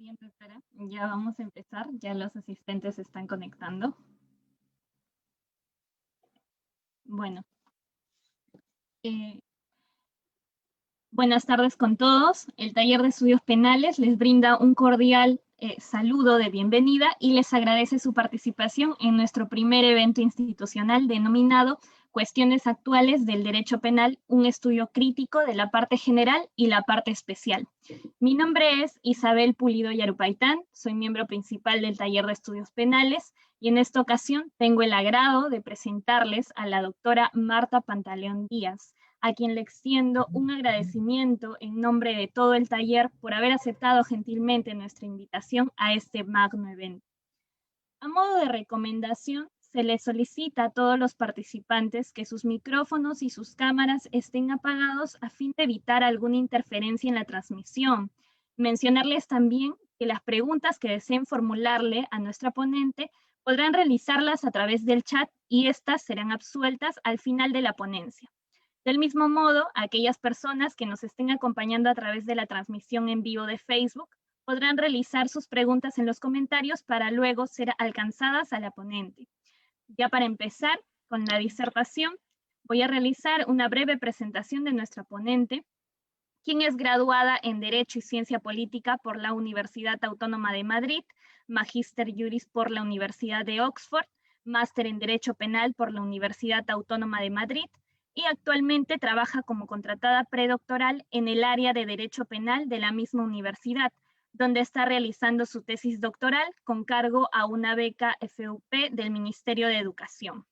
Bien, doctora, ya vamos a empezar, ya los asistentes se están conectando. Bueno, eh, buenas tardes con todos. El taller de estudios penales les brinda un cordial saludo de bienvenida y les agradece su participación en nuestro primer evento institucional denominado Cuestiones actuales del derecho penal, un estudio crítico de la parte general y la parte especial. Mi nombre es Isabel Pulido Yarupaitán, soy miembro principal del taller de estudios penales y en esta ocasión tengo el agrado de presentarles a la doctora Marta Pantaleón Díaz, a quien le extiendo un agradecimiento en nombre de todo el taller por haber aceptado gentilmente nuestra invitación a este magno evento. A modo de recomendación, se les solicita a todos los participantes que sus micrófonos y sus cámaras estén apagados a fin de evitar alguna interferencia en la transmisión. Mencionarles también que las preguntas que deseen formularle a nuestra ponente podrán realizarlas a través del chat y estas serán absueltas al final de la ponencia. Del mismo modo, aquellas personas que nos estén acompañando a través de la transmisión en vivo de Facebook podrán realizar sus preguntas en los comentarios para luego ser alcanzadas a la ponente. Ya para empezar con la disertación, voy a realizar una breve presentación de nuestra ponente, quien es graduada en Derecho y Ciencia Política por la Universidad Autónoma de Madrid, Magíster Juris por la Universidad de Oxford, Máster en Derecho Penal por la Universidad Autónoma de Madrid, y actualmente trabaja como contratada predoctoral en el área de Derecho Penal de la misma universidad, donde está realizando su tesis doctoral con cargo a una beca FUP del Ministerio de Educación.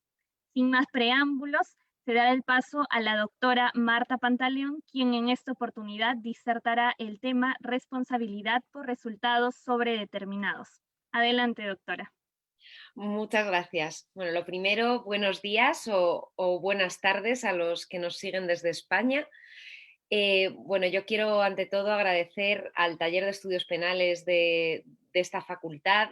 Sin más preámbulos, se da el paso a la doctora Marta Pantaleón, quien en esta oportunidad disertará el tema responsabilidad por resultados sobredeterminados. Adelante, doctora. Muchas gracias. Bueno, lo primero, buenos días o buenas tardes a los que nos siguen desde España. Bueno, yo quiero ante todo agradecer al Taller de Estudios Penales de esta facultad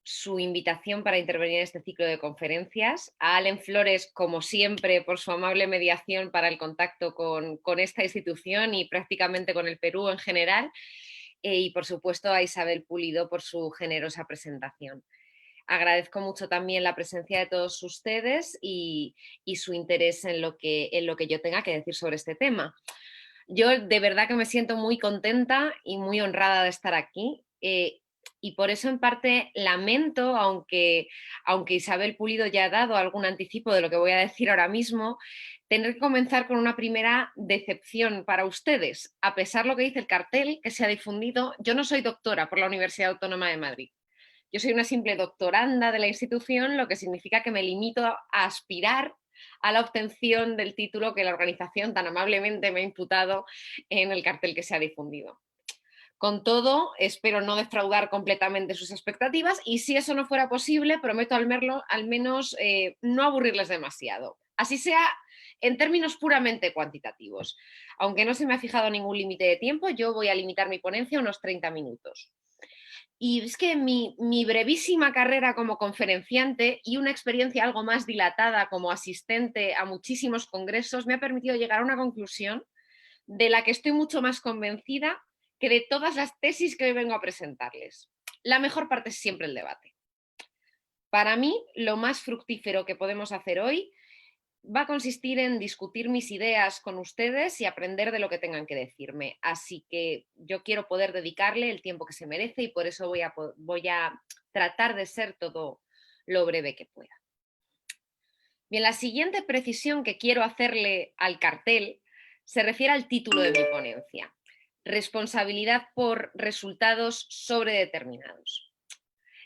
su invitación para intervenir en este ciclo de conferencias, a Allen Flores, como siempre, por su amable mediación para el contacto con esta institución y prácticamente con el Perú en general, y por supuesto a Isabel Pulido por su generosa presentación. Agradezco mucho también la presencia de todos ustedes y su interés en lo que yo tenga que decir sobre este tema. Yo de verdad que me siento muy contenta y muy honrada de estar aquí. Y por eso en parte lamento, aunque Isabel Pulido ya ha dado algún anticipo de lo que voy a decir ahora mismo, tener que comenzar con una primera decepción para ustedes. A pesar de lo que dice el cartel que se ha difundido, yo no soy doctora por la Universidad Autónoma de Madrid. Yo soy una simple doctoranda de la institución, lo que significa que me limito a aspirar a la obtención del título que la organización tan amablemente me ha imputado en el cartel que se ha difundido. Con todo, espero no defraudar completamente sus expectativas y si eso no fuera posible, prometo al menos no aburrirles demasiado. Así sea en términos puramente cuantitativos. Aunque no se me ha fijado ningún límite de tiempo, yo voy a limitar mi ponencia a unos 30 minutos. Y es que mi brevísima carrera como conferenciante y una experiencia algo más dilatada como asistente a muchísimos congresos me ha permitido llegar a una conclusión de la que estoy mucho más convencida que de todas las tesis que hoy vengo a presentarles. La mejor parte es siempre el debate. Para mí, lo más fructífero que podemos hacer hoy va a consistir en discutir mis ideas con ustedes y aprender de lo que tengan que decirme. Así que yo quiero poder dedicarle el tiempo que se merece y por eso voy a tratar de ser todo lo breve que pueda. Bien, la siguiente precisión que quiero hacerle al cartel se refiere al título de mi ponencia: Responsabilidad por resultados sobredeterminados.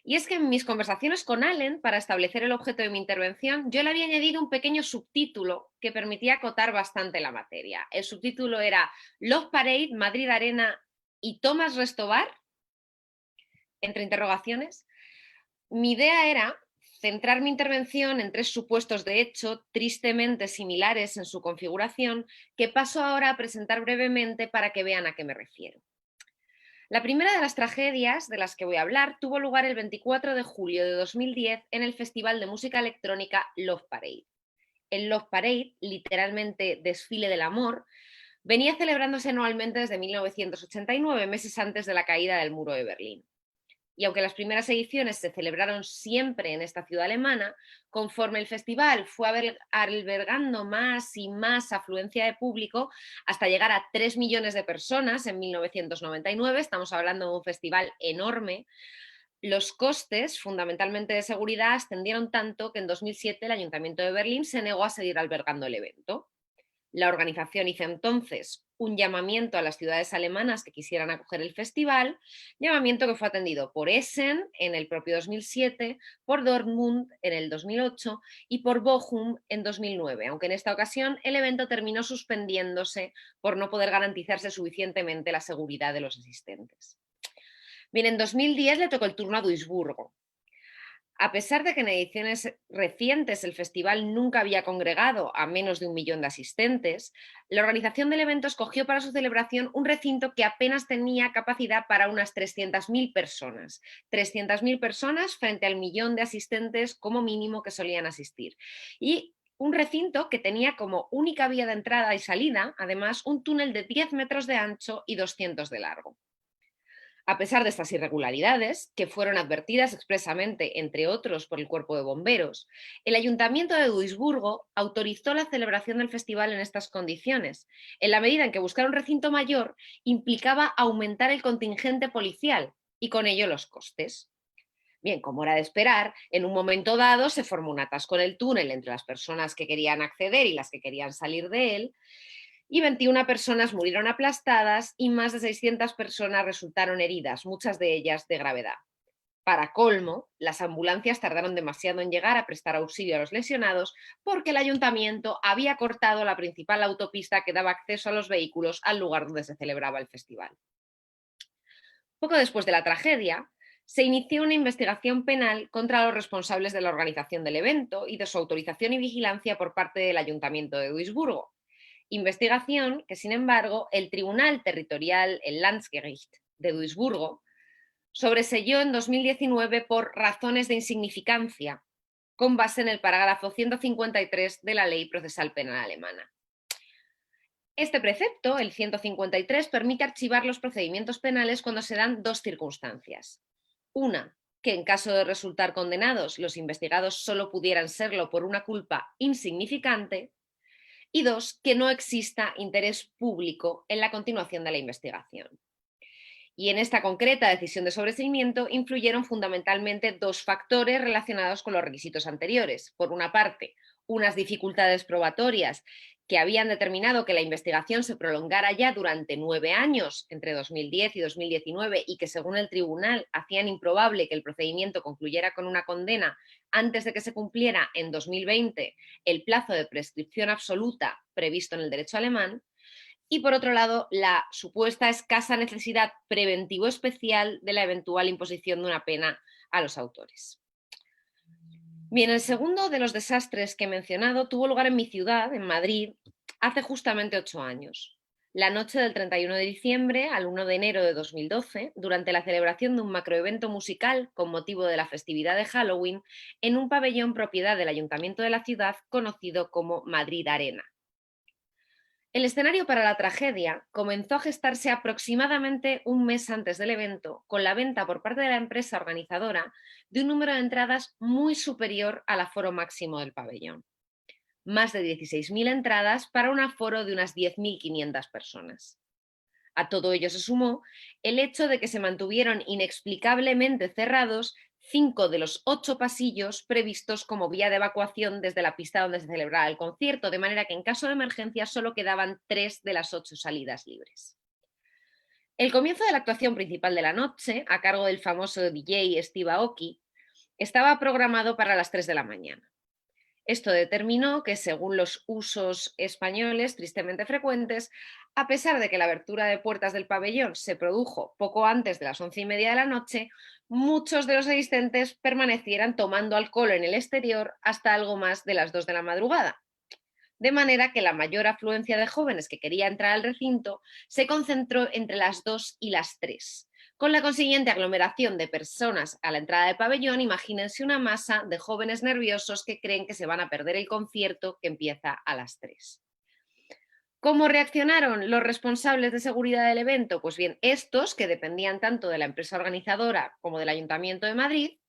Y es que en mis conversaciones con Allen, para establecer el objeto de mi intervención, yo le había añadido un pequeño subtítulo que permitía acotar bastante la materia. El subtítulo era Love Parade, Madrid Arena y Tomás Restobar, entre interrogaciones. Mi idea era centrar mi intervención en 3 supuestos de hecho tristemente similares en su configuración, que paso ahora a presentar brevemente para que vean a qué me refiero. La primera de las tragedias de las que voy a hablar tuvo lugar el 24 de julio de 2010 en el Festival de Música Electrónica Love Parade. El Love Parade, literalmente desfile del amor, venía celebrándose anualmente desde 1989, meses antes de la caída del muro de Berlín. Y aunque las primeras ediciones se celebraron siempre en esta ciudad alemana, conforme el festival fue albergando más y más afluencia de público, hasta llegar a 3 millones de personas en 1999, estamos hablando de un festival enorme, los costes, fundamentalmente de seguridad, ascendieron tanto que en 2007 el Ayuntamiento de Berlín se negó a seguir albergando el evento. La organización hizo entonces un llamamiento a las ciudades alemanas que quisieran acoger el festival, llamamiento que fue atendido por Essen en el propio 2007, por Dortmund en el 2008 y por Bochum en 2009, aunque en esta ocasión el evento terminó suspendiéndose por no poder garantizarse suficientemente la seguridad de los asistentes. Bien, en 2010 le tocó el turno a Duisburgo. A pesar de que en ediciones recientes el festival nunca había congregado a menos de 1 millón de asistentes, la organización del evento escogió para su celebración un recinto que apenas tenía capacidad para unas 300.000 personas. 300.000 personas frente al millón de asistentes como mínimo que solían asistir. Y un recinto que tenía como única vía de entrada y salida, además, un túnel de 10 metros de ancho y 200 de largo. A pesar de estas irregularidades, que fueron advertidas expresamente, entre otros, por el Cuerpo de Bomberos, el Ayuntamiento de Duisburgo autorizó la celebración del festival en estas condiciones, en la medida en que buscar un recinto mayor implicaba aumentar el contingente policial y con ello los costes. Bien, como era de esperar, en un momento dado se formó un atasco en el túnel entre las personas que querían acceder y las que querían salir de él, y 21 personas murieron aplastadas y más de 600 personas resultaron heridas, muchas de ellas de gravedad. Para colmo, las ambulancias tardaron demasiado en llegar a prestar auxilio a los lesionados porque el ayuntamiento había cortado la principal autopista que daba acceso a los vehículos al lugar donde se celebraba el festival. Poco después de la tragedia, se inició una investigación penal contra los responsables de la organización del evento y de su autorización y vigilancia por parte del Ayuntamiento de Duisburgo. Investigación que, sin embargo, el Tribunal Territorial, el Landgericht de Duisburgo, sobreseyó en 2019 por razones de insignificancia, con base en el parágrafo 153 de la Ley Procesal Penal alemana. Este precepto, el 153, permite archivar los procedimientos penales cuando se dan dos circunstancias. Una, que en caso de resultar condenados, los investigados solo pudieran serlo por una culpa insignificante, y dos, que no exista interés público en la continuación de la investigación. Y en esta concreta decisión de sobreseimiento influyeron fundamentalmente dos factores relacionados con los requisitos anteriores. Por una parte, unas dificultades probatorias que habían determinado que la investigación se prolongara ya durante 9 años, entre 2010 y 2019, y que según el tribunal hacían improbable que el procedimiento concluyera con una condena antes de que se cumpliera en 2020 el plazo de prescripción absoluta previsto en el derecho alemán. Y por otro lado, la supuesta escasa necesidad preventivo especial de la eventual imposición de una pena a los autores. Bien, el segundo de los desastres que he mencionado tuvo lugar en mi ciudad, en Madrid, hace justamente 8 años. La noche del 31 de diciembre al 1 de enero de 2012, durante la celebración de un macroevento musical con motivo de la festividad de Halloween, en un pabellón propiedad del Ayuntamiento de la ciudad conocido como Madrid Arena. El escenario para la tragedia comenzó a gestarse aproximadamente un mes antes del evento, con la venta por parte de la empresa organizadora de un número de entradas muy superior al aforo máximo del pabellón. Más de 16.000 entradas para un aforo de unas 10.500 personas. A todo ello se sumó el hecho de que se mantuvieron inexplicablemente cerrados 5 de los 8 pasillos previstos como vía de evacuación desde la pista donde se celebraba el concierto, de manera que en caso de emergencia solo quedaban 3 de las 8 salidas libres. El comienzo de la actuación principal de la noche, a cargo del famoso DJ Steve Aoki, estaba programado para las 3 de la mañana. Esto determinó que, según los usos españoles tristemente frecuentes, a pesar de que la abertura de puertas del pabellón se produjo poco antes de las 11:30 de la noche, muchos de los asistentes permanecieran tomando alcohol en el exterior hasta algo más de las 2 de la madrugada. De manera que la mayor afluencia de jóvenes que quería entrar al recinto se concentró entre las 2 y las 3. Con la consiguiente aglomeración de personas a la entrada del pabellón, imagínense una masa de jóvenes nerviosos que creen que se van a perder el concierto que empieza a las 3. ¿Cómo reaccionaron los responsables de seguridad del evento? Pues bien, estos, que dependían tanto de la empresa organizadora como del Ayuntamiento de Madrid,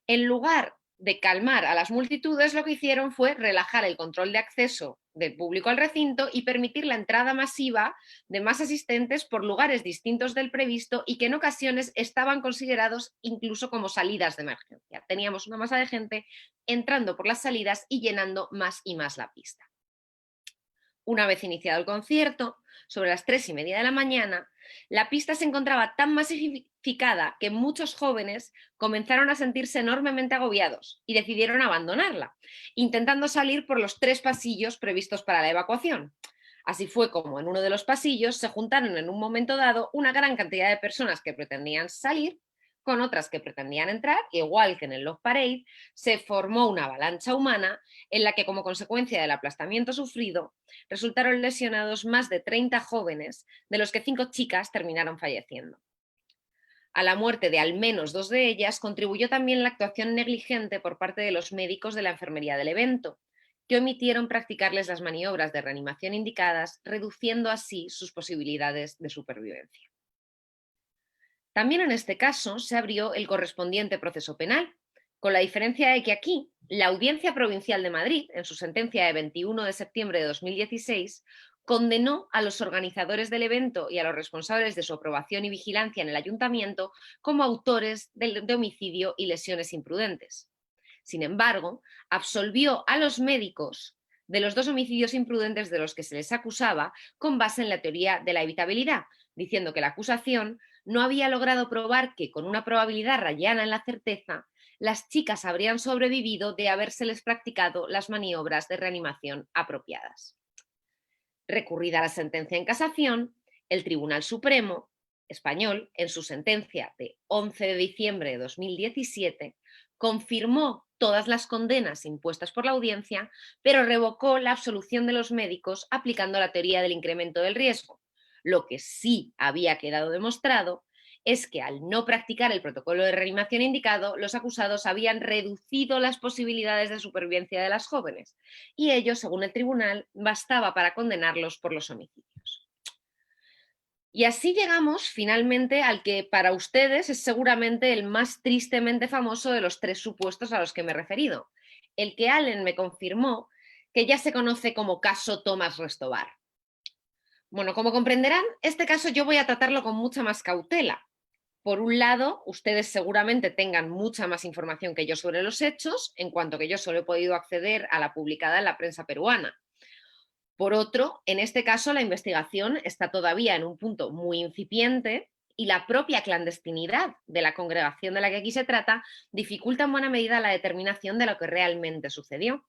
en lugar de calmar a las multitudes, lo que hicieron fue relajar el control de acceso del público al recinto y permitir la entrada masiva de más asistentes por lugares distintos del previsto y que en ocasiones estaban considerados incluso como salidas de emergencia. Teníamos una masa de gente entrando por las salidas y llenando más y más la pista. Una vez iniciado el concierto, sobre las 3:30 de la mañana, la pista se encontraba tan masificada que muchos jóvenes comenzaron a sentirse enormemente agobiados y decidieron abandonarla, intentando salir por los 3 pasillos previstos para la evacuación. Así fue como en uno de los pasillos se juntaron en un momento dado una gran cantidad de personas que pretendían salir con otras que pretendían entrar, igual que en el Love Parade, se formó una avalancha humana en la que, como consecuencia del aplastamiento sufrido, resultaron lesionados más de 30 jóvenes, de los que 5 chicas terminaron falleciendo. A la muerte de al menos 2 de ellas contribuyó también la actuación negligente por parte de los médicos de la enfermería del evento, que omitieron practicarles las maniobras de reanimación indicadas, reduciendo así sus posibilidades de supervivencia. También en este caso se abrió el correspondiente proceso penal, con la diferencia de que aquí la Audiencia Provincial de Madrid, en su sentencia de 21 de septiembre de 2016, condenó a los organizadores del evento y a los responsables de su aprobación y vigilancia en el ayuntamiento como autores de homicidio y lesiones imprudentes. Sin embargo, absolvió a los médicos de los 2 homicidios imprudentes de los que se les acusaba con base en la teoría de la evitabilidad, diciendo que la acusación no había logrado probar que, con una probabilidad rayana en la certeza, las chicas habrían sobrevivido de habérseles practicado las maniobras de reanimación apropiadas. Recurrida la sentencia en casación, el Tribunal Supremo español, en su sentencia de 11 de diciembre de 2017, confirmó todas las condenas impuestas por la audiencia, pero revocó la absolución de los médicos aplicando la teoría del incremento del riesgo. Lo que sí había quedado demostrado es que, al no practicar el protocolo de reanimación indicado, los acusados habían reducido las posibilidades de supervivencia de las jóvenes, y ello, según el tribunal, bastaba para condenarlos por los homicidios. Y así llegamos finalmente al que para ustedes es seguramente el más tristemente famoso de los 3 supuestos a los que me he referido, el que Allen me confirmó que ya se conoce como caso Thomas Restobar. Bueno, como comprenderán, este caso yo voy a tratarlo con mucha más cautela. Por un lado, ustedes seguramente tengan mucha más información que yo sobre los hechos, en cuanto que yo solo he podido acceder a la publicada en la prensa peruana. Por otro, en este caso la investigación está todavía en un punto muy incipiente y la propia clandestinidad de la congregación de la que aquí se trata dificulta en buena medida la determinación de lo que realmente sucedió.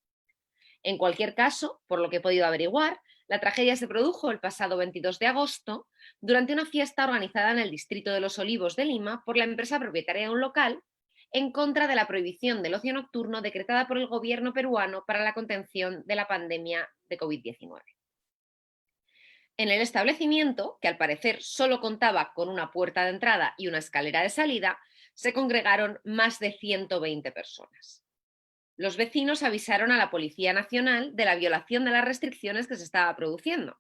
En cualquier caso, por lo que he podido averiguar, la tragedia se produjo el pasado 22 de agosto durante una fiesta organizada en el distrito de Los Olivos de Lima por la empresa propietaria de un local, en contra de la prohibición del ocio nocturno decretada por el gobierno peruano para la contención de la pandemia de COVID-19. En el establecimiento, que al parecer solo contaba con una puerta de entrada y una escalera de salida, se congregaron más de 120 personas. Los vecinos avisaron a la Policía Nacional de la violación de las restricciones que se estaba produciendo,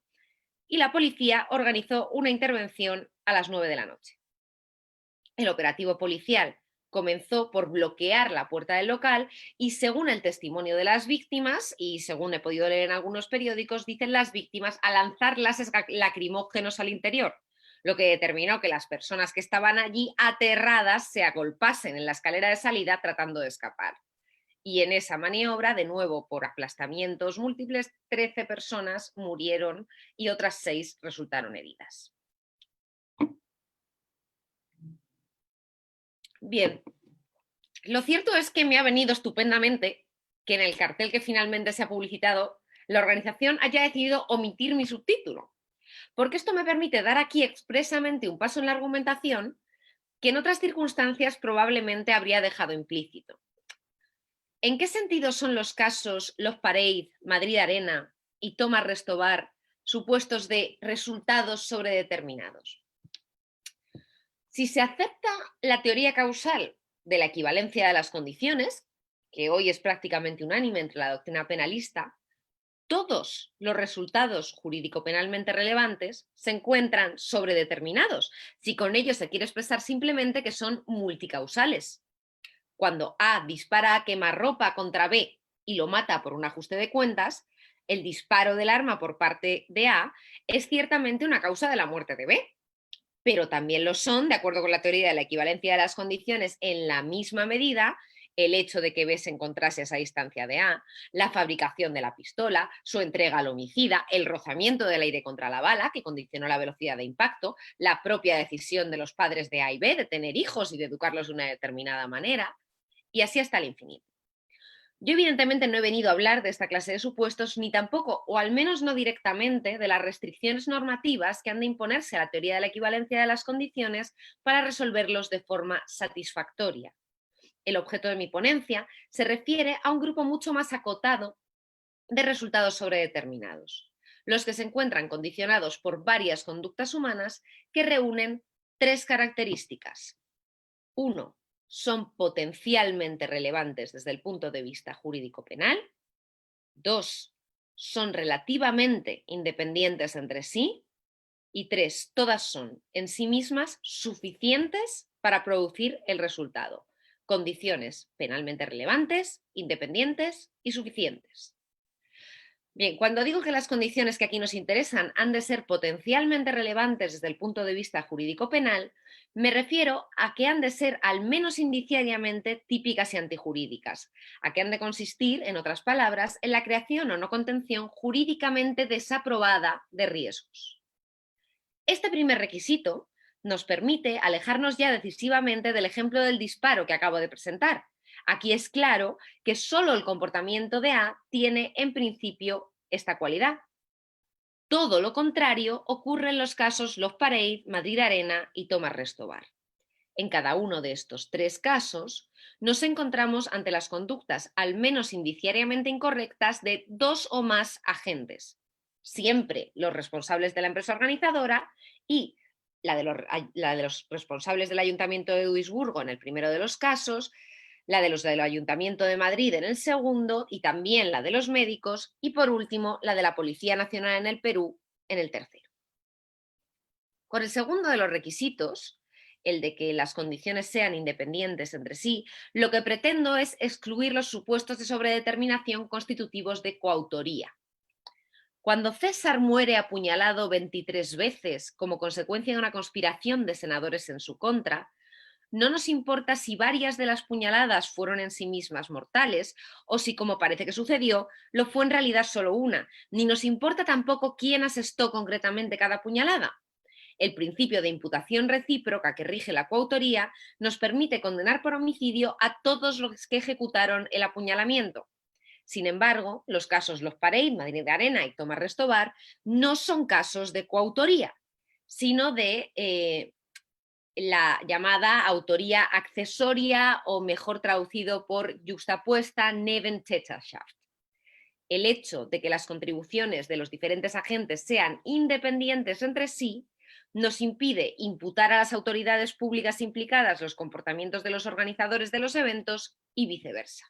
y la policía organizó una intervención a las 9 de la noche. El operativo policial comenzó por bloquear la puerta del local y, según el testimonio de las víctimas, y según he podido leer en algunos periódicos, dicen las víctimas a lanzar gases lacrimógenos al interior, lo que determinó que las personas que estaban allí aterradas se agolpasen en la escalera de salida tratando de escapar. Y en esa maniobra, de nuevo por aplastamientos múltiples, 13 personas murieron y otras 6 resultaron heridas. Bien, lo cierto es que me ha venido estupendamente que en el cartel que finalmente se ha publicitado la organización haya decidido omitir mi subtítulo, porque esto me permite dar aquí expresamente un paso en la argumentación que en otras circunstancias probablemente habría dejado implícito. ¿En qué sentido son los casos Love Parade, Madrid Arena y Thomas Restobar supuestos de resultados sobredeterminados? Si se acepta la teoría causal de la equivalencia de las condiciones, que hoy es prácticamente unánime entre la doctrina penalista, todos los resultados jurídico-penalmente relevantes se encuentran sobredeterminados, si con ello se quiere expresar simplemente que son multicausales. Cuando A dispara a quemarropa contra B y lo mata por un ajuste de cuentas, el disparo del arma por parte de A es ciertamente una causa de la muerte de B, pero también lo son, de acuerdo con la teoría de la equivalencia de las condiciones, en la misma medida el hecho de que B se encontrase a esa distancia de A, la fabricación de la pistola, su entrega al homicida, el rozamiento del aire contra la bala, que condicionó la velocidad de impacto, la propia decisión de los padres de A y B de tener hijos y de educarlos de una determinada manera, y así hasta el infinito. Yo evidentemente no he venido a hablar de esta clase de supuestos, ni tampoco, o al menos no directamente, de las restricciones normativas que han de imponerse a la teoría de la equivalencia de las condiciones para resolverlos de forma satisfactoria. El objeto de mi ponencia se refiere a un grupo mucho más acotado de resultados sobredeterminados, los que se encuentran condicionados por varias conductas humanas que reúnen tres características. 1. Son potencialmente relevantes desde el punto de vista jurídico-penal. 2. Son relativamente independientes entre sí. Y 3. Todas son en sí mismas suficientes para producir el resultado. Condiciones penalmente relevantes, independientes y suficientes. Bien, cuando digo que las condiciones que aquí nos interesan han de ser potencialmente relevantes desde el punto de vista jurídico-penal, me refiero a que han de ser al menos indiciariamente típicas y antijurídicas, a que han de consistir, en otras palabras, en la creación o no contención jurídicamente desaprobada de riesgos. Este primer requisito nos permite alejarnos ya decisivamente del ejemplo del disparo que acabo de presentar. Aquí es claro que solo el comportamiento de A tiene en principio esta cualidad. Todo lo contrario ocurre en los casos Love Parade, Madrid Arena y Tomás Restobar. En cada uno de estos tres casos nos encontramos ante las conductas al menos indiciariamente incorrectas de dos o más agentes, siempre los responsables de la empresa organizadora y la de los responsables del Ayuntamiento de Duisburgo en el primero de los casos, la de los del Ayuntamiento de Madrid en el segundo y también la de los médicos y por último la de la Policía Nacional en el Perú en el tercero. Con el segundo de los requisitos, el de que las condiciones sean independientes entre sí, lo que pretendo es excluir los supuestos de sobredeterminación constitutivos de coautoría. Cuando César muere apuñalado 23 veces como consecuencia de una conspiración de senadores en su contra, no nos importa si varias de las puñaladas fueron en sí mismas mortales o si, como parece que sucedió, lo fue en realidad solo una, ni nos importa tampoco quién asestó concretamente cada puñalada. El principio de imputación recíproca que rige la coautoría nos permite condenar por homicidio a todos los que ejecutaron el apuñalamiento. Sin embargo, los casos Love Parade, Madrid Arena y Tomás Restobar no son casos de coautoría, sino de la llamada autoría accesoria o mejor traducido por juxtapuesta Nebentäterschaft. El hecho de que las contribuciones de los diferentes agentes sean independientes entre sí nos impide imputar a las autoridades públicas implicadas los comportamientos de los organizadores de los eventos y viceversa.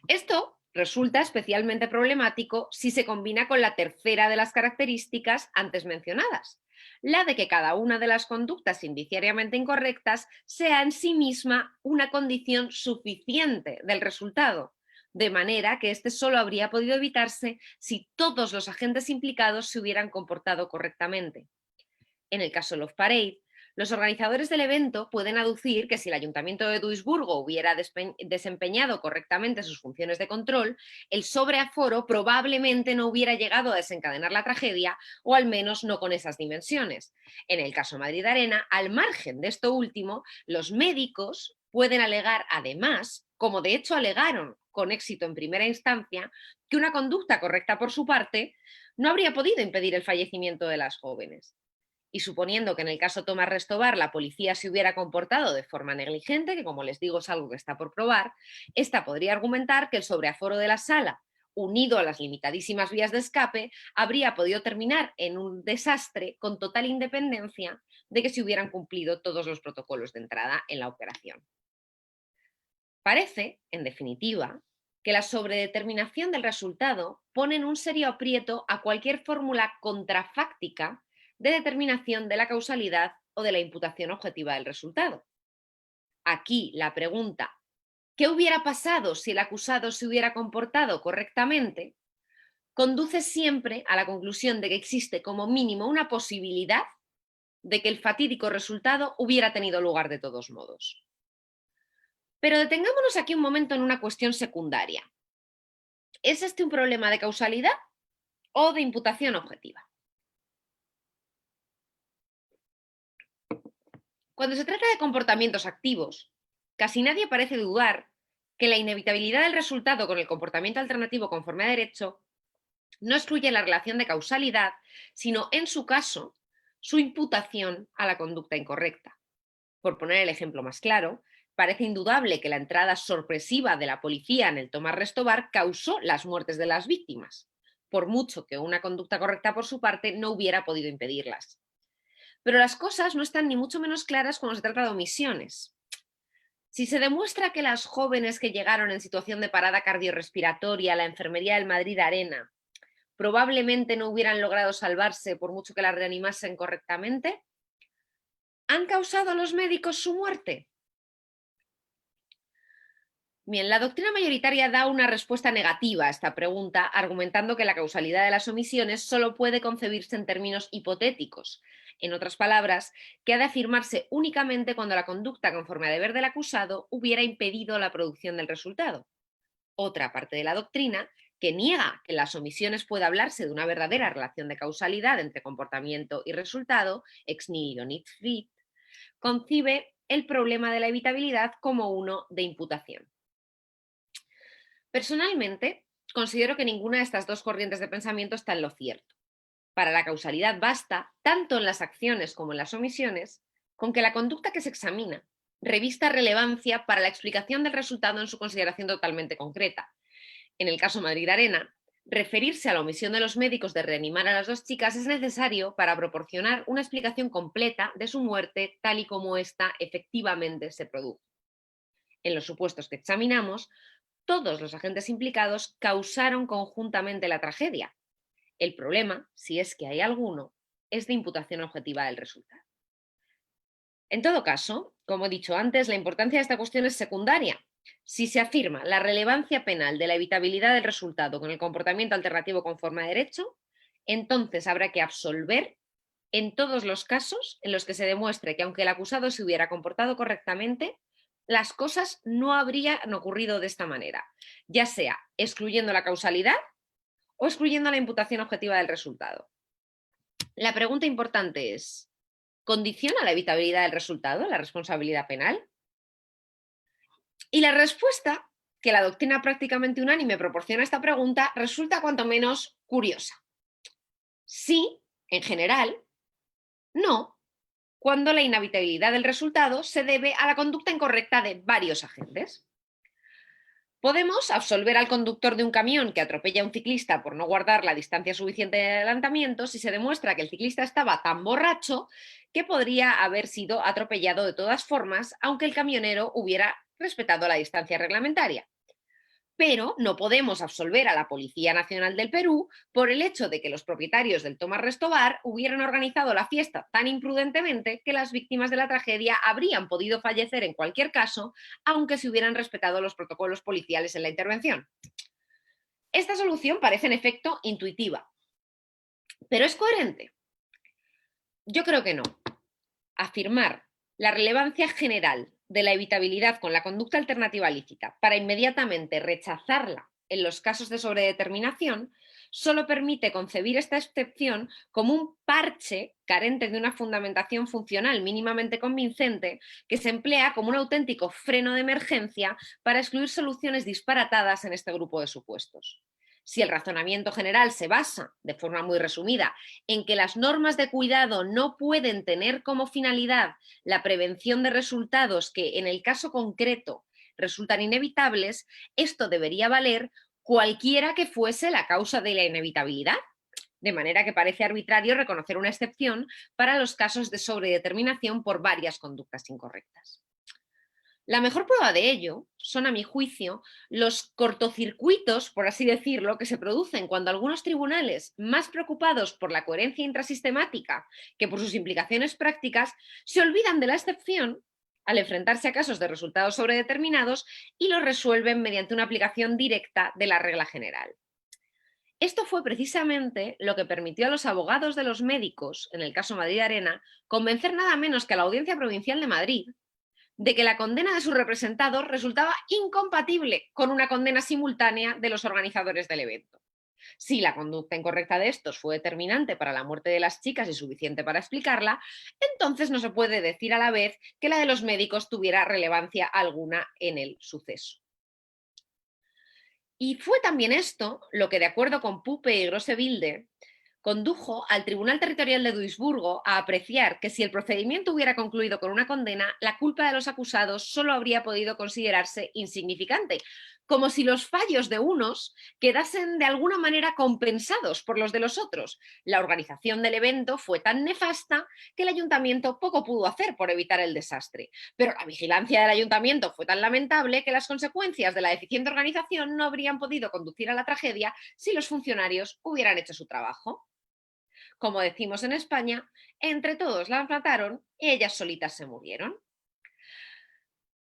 Esto resulta especialmente problemático si se combina con la tercera de las características antes mencionadas, la de que cada una de las conductas indiciariamente incorrectas sea en sí misma una condición suficiente del resultado, de manera que este solo habría podido evitarse si todos los agentes implicados se hubieran comportado correctamente. En el caso Love Parade, los organizadores del evento pueden aducir que si el Ayuntamiento de Duisburgo hubiera desempeñado correctamente sus funciones de control, el sobreaforo probablemente no hubiera llegado a desencadenar la tragedia, o al menos no con esas dimensiones. En el caso Madrid Arena, al margen de esto último, los médicos pueden alegar además, como de hecho alegaron con éxito en primera instancia, que una conducta correcta por su parte no habría podido impedir el fallecimiento de las jóvenes. Y suponiendo que en el caso Tomás Restobar la policía se hubiera comportado de forma negligente, que como les digo es algo que está por probar, esta podría argumentar que el sobreaforo de la sala, unido a las limitadísimas vías de escape, habría podido terminar en un desastre con total independencia de que se hubieran cumplido todos los protocolos de entrada en la operación. Parece, en definitiva, que la sobredeterminación del resultado pone en un serio aprieto a cualquier fórmula contrafáctica de determinación de la causalidad o de la imputación objetiva del resultado. Aquí la pregunta, ¿qué hubiera pasado si el acusado se hubiera comportado correctamente?, conduce siempre a la conclusión de que existe como mínimo una posibilidad de que el fatídico resultado hubiera tenido lugar de todos modos. Pero detengámonos aquí un momento en una cuestión secundaria. ¿Es este un problema de causalidad o de imputación objetiva? Cuando se trata de comportamientos activos, casi nadie parece dudar que la inevitabilidad del resultado con el comportamiento alternativo conforme a derecho no excluye la relación de causalidad, sino, en su caso, su imputación a la conducta incorrecta. Por poner el ejemplo más claro, parece indudable que la entrada sorpresiva de la policía en el Tomás Restobar causó las muertes de las víctimas, por mucho que una conducta correcta por su parte no hubiera podido impedirlas. Pero las cosas no están ni mucho menos claras cuando se trata de omisiones. Si se demuestra que las jóvenes que llegaron en situación de parada cardiorrespiratoria a la enfermería del Madrid Arena probablemente no hubieran logrado salvarse por mucho que las reanimasen correctamente, ¿han causado a los médicos su muerte? Bien, la doctrina mayoritaria da una respuesta negativa a esta pregunta, argumentando que la causalidad de las omisiones solo puede concebirse en términos hipotéticos. En otras palabras, que ha de afirmarse únicamente cuando la conducta conforme a deber del acusado hubiera impedido la producción del resultado. Otra parte de la doctrina, que niega que en las omisiones pueda hablarse de una verdadera relación de causalidad entre comportamiento y resultado, ex nihilo nihil fit, concibe el problema de la evitabilidad como uno de imputación. Personalmente, considero que ninguna de estas dos corrientes de pensamiento está en lo cierto. Para la causalidad basta, tanto en las acciones como en las omisiones, con que la conducta que se examina revista relevancia para la explicación del resultado en su consideración totalmente concreta. En el caso Madrid Arena, referirse a la omisión de los médicos de reanimar a las dos chicas es necesario para proporcionar una explicación completa de su muerte tal y como ésta efectivamente se produjo. En los supuestos que examinamos, todos los agentes implicados causaron conjuntamente la tragedia. El problema, si es que hay alguno, es de imputación objetiva del resultado. En todo caso, como he dicho antes, la importancia de esta cuestión es secundaria. Si se afirma la relevancia penal de la evitabilidad del resultado con el comportamiento alternativo conforme a derecho, entonces habrá que absolver en todos los casos en los que se demuestre que aunque el acusado se hubiera comportado correctamente, las cosas no habrían ocurrido de esta manera, ya sea excluyendo la causalidad o excluyendo la imputación objetiva del resultado. La pregunta importante es, ¿condiciona la evitabilidad del resultado la responsabilidad penal? Y la respuesta que la doctrina prácticamente unánime proporciona a esta pregunta resulta cuanto menos curiosa. Sí, en general, no, cuando la inevitabilidad del resultado se debe a la conducta incorrecta de varios agentes. Podemos absolver al conductor de un camión que atropella a un ciclista por no guardar la distancia suficiente de adelantamiento si se demuestra que el ciclista estaba tan borracho que podría haber sido atropellado de todas formas, aunque el camionero hubiera respetado la distancia reglamentaria. Pero no podemos absolver a la Policía Nacional del Perú por el hecho de que los propietarios del Tomás Restobar hubieran organizado la fiesta tan imprudentemente que las víctimas de la tragedia habrían podido fallecer en cualquier caso, aunque se hubieran respetado los protocolos policiales en la intervención. Esta solución parece en efecto intuitiva, pero ¿es coherente? Yo creo que no. Afirmar la relevancia general de la evitabilidad con la conducta alternativa lícita para inmediatamente rechazarla en los casos de sobredeterminación solo permite concebir esta excepción como un parche carente de una fundamentación funcional mínimamente convincente que se emplea como un auténtico freno de emergencia para excluir soluciones disparatadas en este grupo de supuestos. Si el razonamiento general se basa, de forma muy resumida, en que las normas de cuidado no pueden tener como finalidad la prevención de resultados que, en el caso concreto, resultan inevitables, esto debería valer cualquiera que fuese la causa de la inevitabilidad. De manera que parece arbitrario reconocer una excepción para los casos de sobredeterminación por varias conductas incorrectas. La mejor prueba de ello son, a mi juicio, los cortocircuitos, por así decirlo, que se producen cuando algunos tribunales, más preocupados por la coherencia intrasistemática que por sus implicaciones prácticas, se olvidan de la excepción al enfrentarse a casos de resultados sobredeterminados y los resuelven mediante una aplicación directa de la regla general. Esto fue precisamente lo que permitió a los abogados de los médicos, en el caso Madrid Arena, convencer nada menos que a la Audiencia Provincial de Madrid de que la condena de sus representados resultaba incompatible con una condena simultánea de los organizadores del evento. Si la conducta incorrecta de estos fue determinante para la muerte de las chicas y suficiente para explicarla, entonces no se puede decir a la vez que la de los médicos tuviera relevancia alguna en el suceso. Y fue también esto lo que, de acuerdo con Puppe y Grossevilde, condujo al Tribunal Territorial de Duisburgo a apreciar que si el procedimiento hubiera concluido con una condena, la culpa de los acusados solo habría podido considerarse insignificante, como si los fallos de unos quedasen de alguna manera compensados por los de los otros. La organización del evento fue tan nefasta que el ayuntamiento poco pudo hacer por evitar el desastre, pero la vigilancia del ayuntamiento fue tan lamentable que las consecuencias de la deficiente organización no habrían podido conducir a la tragedia si los funcionarios hubieran hecho su trabajo. Como decimos en España, entre todos las mataron y ellas solitas se murieron.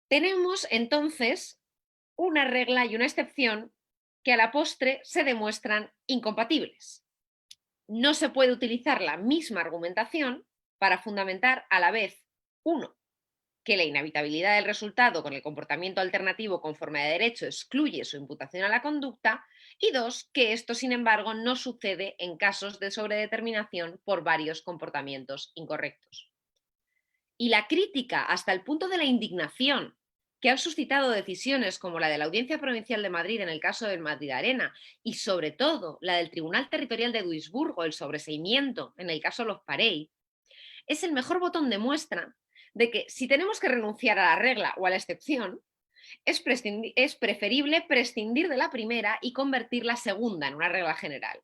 Tenemos entonces una regla y una excepción que a la postre se demuestran incompatibles. No se puede utilizar la misma argumentación para fundamentar a la vez, uno, que la inevitabilidad del resultado con el comportamiento alternativo conforme a derecho excluye su imputación a la conducta, y dos, que esto, sin embargo, no sucede en casos de sobredeterminación por varios comportamientos incorrectos. Y la crítica hasta el punto de la indignación que han suscitado decisiones como la de la Audiencia Provincial de Madrid en el caso del Madrid Arena y sobre todo la del Tribunal Territorial de Duisburgo, el sobreseimiento en el caso Los Parey, es el mejor botón de muestra de que si tenemos que renunciar a la regla o a la excepción, es preferible prescindir de la primera y convertir la segunda en una regla general.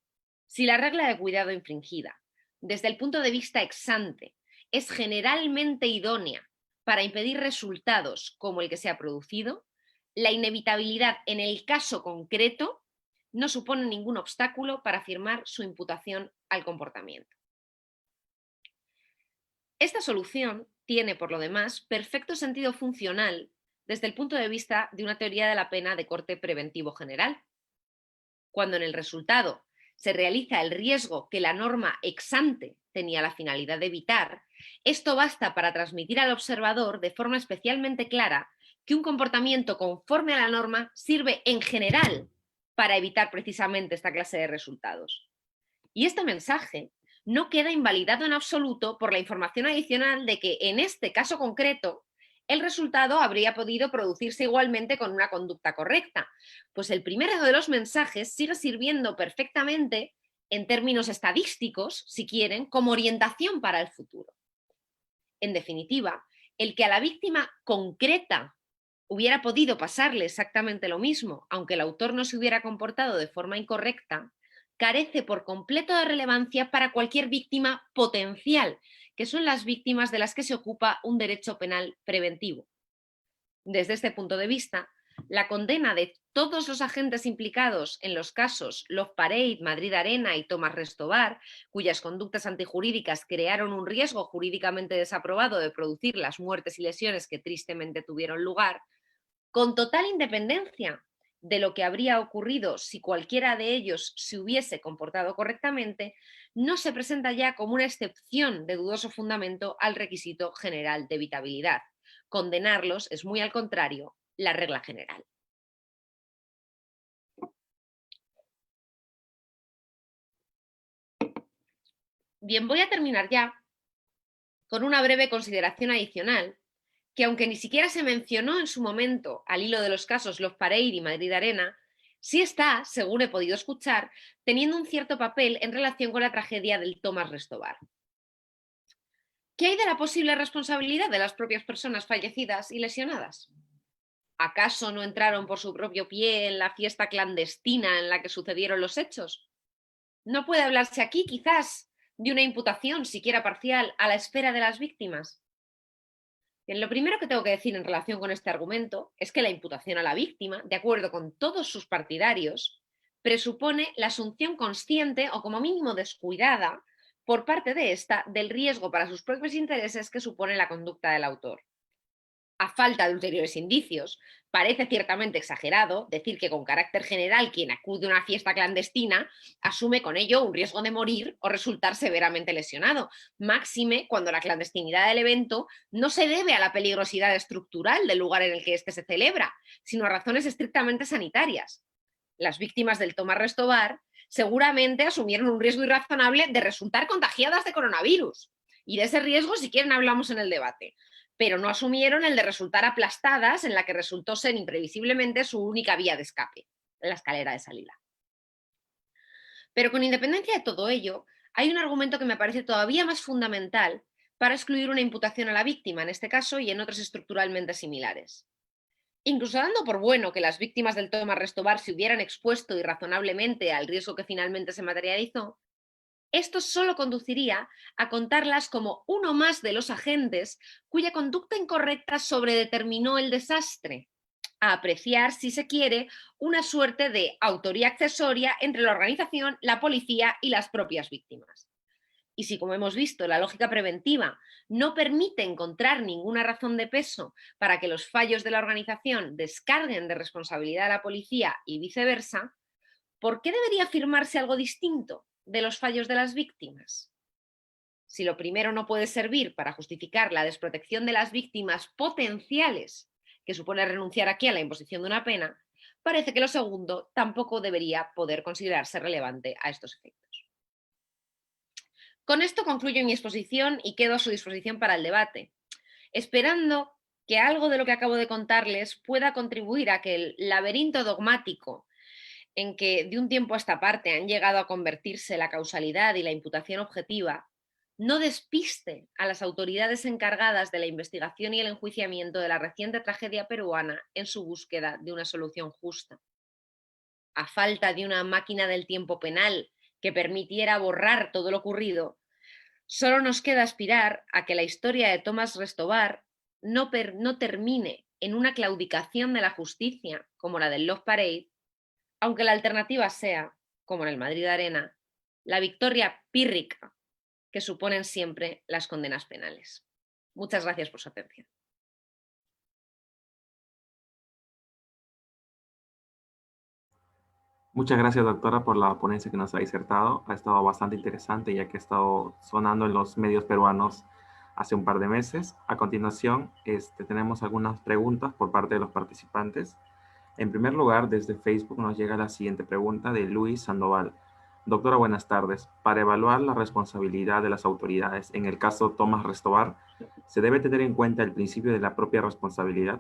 Si la regla de cuidado infringida, desde el punto de vista ex ante, es generalmente idónea para impedir resultados como el que se ha producido, la inevitabilidad en el caso concreto no supone ningún obstáculo para afirmar su imputación al comportamiento. Esta solución tiene, por lo demás, perfecto sentido funcional desde el punto de vista de una teoría de la pena de corte preventivo general. Cuando en el resultado se realiza el riesgo que la norma ex ante tenía la finalidad de evitar, esto basta para transmitir al observador de forma especialmente clara que un comportamiento conforme a la norma sirve en general para evitar precisamente esta clase de resultados. Y este mensaje no queda invalidado en absoluto por la información adicional de que en este caso concreto el resultado habría podido producirse igualmente con una conducta correcta, pues el primero de los mensajes sigue sirviendo perfectamente en términos estadísticos, si quieren, como orientación para el futuro. En definitiva, el que a la víctima concreta hubiera podido pasarle exactamente lo mismo, aunque el autor no se hubiera comportado de forma incorrecta, carece por completo de relevancia para cualquier víctima potencial, que son las víctimas de las que se ocupa un derecho penal preventivo. Desde este punto de vista, la condena de todos los agentes implicados en los casos Love Parade, Madrid Arena y Tomás Restobar, cuyas conductas antijurídicas crearon un riesgo jurídicamente desaprobado de producir las muertes y lesiones que tristemente tuvieron lugar, con total independencia de lo que habría ocurrido si cualquiera de ellos se hubiese comportado correctamente, no se presenta ya como una excepción de dudoso fundamento al requisito general de evitabilidad. Condenarlos es, muy al contrario, la regla general. Bien, voy a terminar ya con una breve consideración adicional que, aunque ni siquiera se mencionó en su momento al hilo de los casos Love Parade y Madrid Arena, sí está, según he podido escuchar, teniendo un cierto papel en relación con la tragedia del Tomás Restobar. ¿Qué hay de la posible responsabilidad de las propias personas fallecidas y lesionadas? ¿Acaso no entraron por su propio pie en la fiesta clandestina en la que sucedieron los hechos? ¿No puede hablarse aquí, quizás, de una imputación, siquiera parcial, a la espera de las víctimas? Bien, lo primero que tengo que decir en relación con este argumento es que la imputación a la víctima, de acuerdo con todos sus partidarios, presupone la asunción consciente o como mínimo descuidada por parte de ésta del riesgo para sus propios intereses que supone la conducta del autor. A falta de ulteriores indicios, parece ciertamente exagerado decir que con carácter general quien acude a una fiesta clandestina asume con ello un riesgo de morir o resultar severamente lesionado, máxime cuando la clandestinidad del evento no se debe a la peligrosidad estructural del lugar en el que éste se celebra, sino a razones estrictamente sanitarias. Las víctimas del Tomás Restobar seguramente asumieron un riesgo irrazonable de resultar contagiadas de coronavirus. Y de ese riesgo, si quieren, hablamos en el debate. Pero no asumieron el de resultar aplastadas en la que resultó ser imprevisiblemente su única vía de escape, la escalera de salida. Pero con independencia de todo ello, hay un argumento que me parece todavía más fundamental para excluir una imputación a la víctima, en este caso y en otros estructuralmente similares. Incluso dando por bueno que las víctimas del Tomás Restobar se hubieran expuesto irrazonablemente al riesgo que finalmente se materializó, esto solo conduciría a contarlas como uno más de los agentes cuya conducta incorrecta sobredeterminó el desastre, a apreciar, si se quiere, una suerte de autoría accesoria entre la organización, la policía y las propias víctimas. Y si, como hemos visto, la lógica preventiva no permite encontrar ninguna razón de peso para que los fallos de la organización descarguen de responsabilidad a la policía y viceversa, ¿por qué debería afirmarse algo distinto de los fallos de las víctimas? Si lo primero no puede servir para justificar la desprotección de las víctimas potenciales, que supone renunciar aquí a la imposición de una pena, parece que lo segundo tampoco debería poder considerarse relevante a estos efectos. Con esto concluyo mi exposición y quedo a su disposición para el debate, esperando que algo de lo que acabo de contarles pueda contribuir a que el laberinto dogmático en que de un tiempo a esta parte han llegado a convertirse la causalidad y la imputación objetiva no despiste a las autoridades encargadas de la investigación y el enjuiciamiento de la reciente tragedia peruana en su búsqueda de una solución justa. A falta de una máquina del tiempo penal que permitiera borrar todo lo ocurrido, solo nos queda aspirar a que la historia de Tomás Restobar no termine en una claudicación de la justicia como la del Love Parade, aunque la alternativa sea, como en el Madrid Arena, la victoria pírrica que suponen siempre las condenas penales. Muchas gracias por su atención. Muchas gracias, doctora, por la ponencia que nos ha disertado. Ha estado bastante interesante ya que ha estado sonando en los medios peruanos hace un par de meses. A continuación, tenemos algunas preguntas por parte de los participantes. En primer lugar, desde Facebook nos llega la siguiente pregunta de Luis Sandoval. Doctora, buenas tardes. Para evaluar la responsabilidad de las autoridades en el caso Tomás Restobar, ¿se debe tener en cuenta el principio de la propia responsabilidad?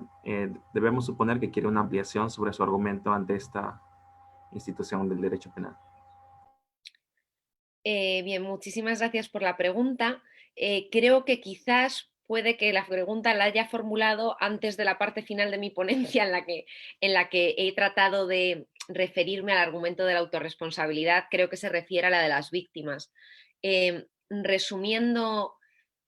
Debemos suponer que quiere una ampliación sobre su argumento ante esta institución del derecho penal. Bien, muchísimas gracias por la pregunta. Creo que quizás puede que la pregunta la haya formulado antes de la parte final de mi ponencia en la que he tratado de referirme al argumento de la autorresponsabilidad. Creo que se refiere a la de las víctimas. Resumiendo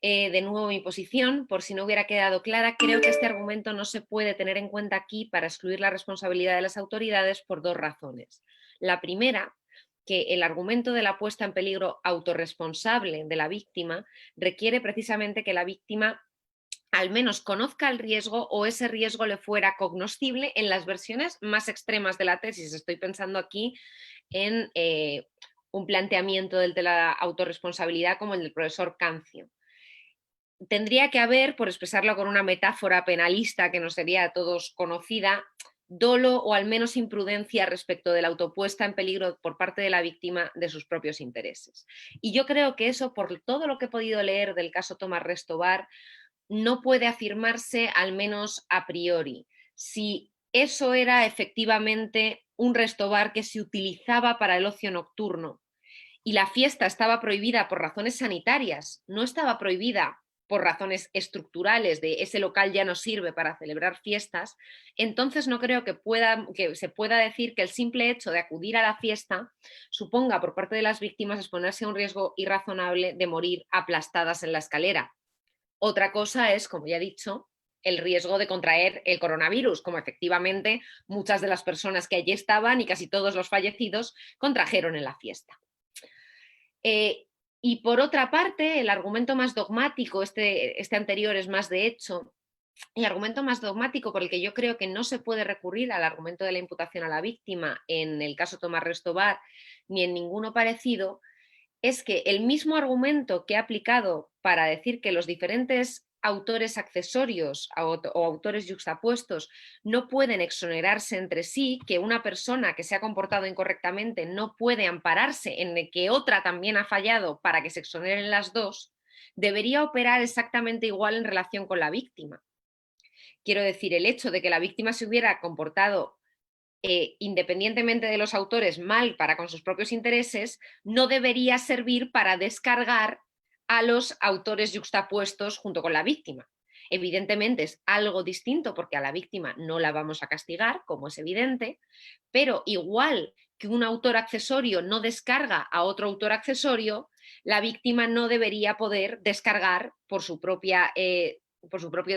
de nuevo mi posición, por si no hubiera quedado clara, creo que este argumento no se puede tener en cuenta aquí para excluir la responsabilidad de las autoridades por dos razones. La primera, que el argumento de la puesta en peligro autorresponsable de la víctima requiere precisamente que la víctima al menos conozca el riesgo o ese riesgo le fuera cognoscible en las versiones más extremas de la tesis. Estoy pensando aquí en un planteamiento de la autorresponsabilidad como el del profesor Cancio. Tendría que haber, por expresarlo con una metáfora penalista que nos sería a todos conocida, dolo o al menos imprudencia respecto de la autopuesta en peligro por parte de la víctima de sus propios intereses. Y yo creo que eso, por todo lo que he podido leer del caso Tomás Restobar, no puede afirmarse al menos a priori. Si eso era efectivamente un Restobar que se utilizaba para el ocio nocturno y la fiesta estaba prohibida por razones sanitarias, no estaba prohibida por razones estructurales de ese local ya no sirve para celebrar fiestas, entonces no creo que se pueda decir que el simple hecho de acudir a la fiesta suponga por parte de las víctimas exponerse a un riesgo irrazonable de morir aplastadas en la escalera. Otra cosa es, como ya he dicho, el riesgo de contraer el coronavirus, como efectivamente muchas de las personas que allí estaban y casi todos los fallecidos contrajeron en la fiesta. Y por otra parte, el argumento más dogmático, este anterior es más de hecho, el argumento más dogmático por el que yo creo que no se puede recurrir al argumento de la imputación a la víctima en el caso Tomás Restobar ni en ninguno parecido, es que el mismo argumento que he aplicado para decir que los diferentes autores accesorios o autores yuxtapuestos no pueden exonerarse entre sí, que una persona que se ha comportado incorrectamente no puede ampararse en el que otra también ha fallado para que se exoneren las dos, debería operar exactamente igual en relación con la víctima. Quiero decir, el hecho de que la víctima se hubiera comportado independientemente de los autores mal para con sus propios intereses, no debería servir para descargar a los autores yuxtapuestos junto con la víctima. Evidentemente es algo distinto porque a la víctima no la vamos a castigar, como es evidente, pero igual que un autor accesorio no descarga a otro autor accesorio, la víctima no debería poder descargar por su propio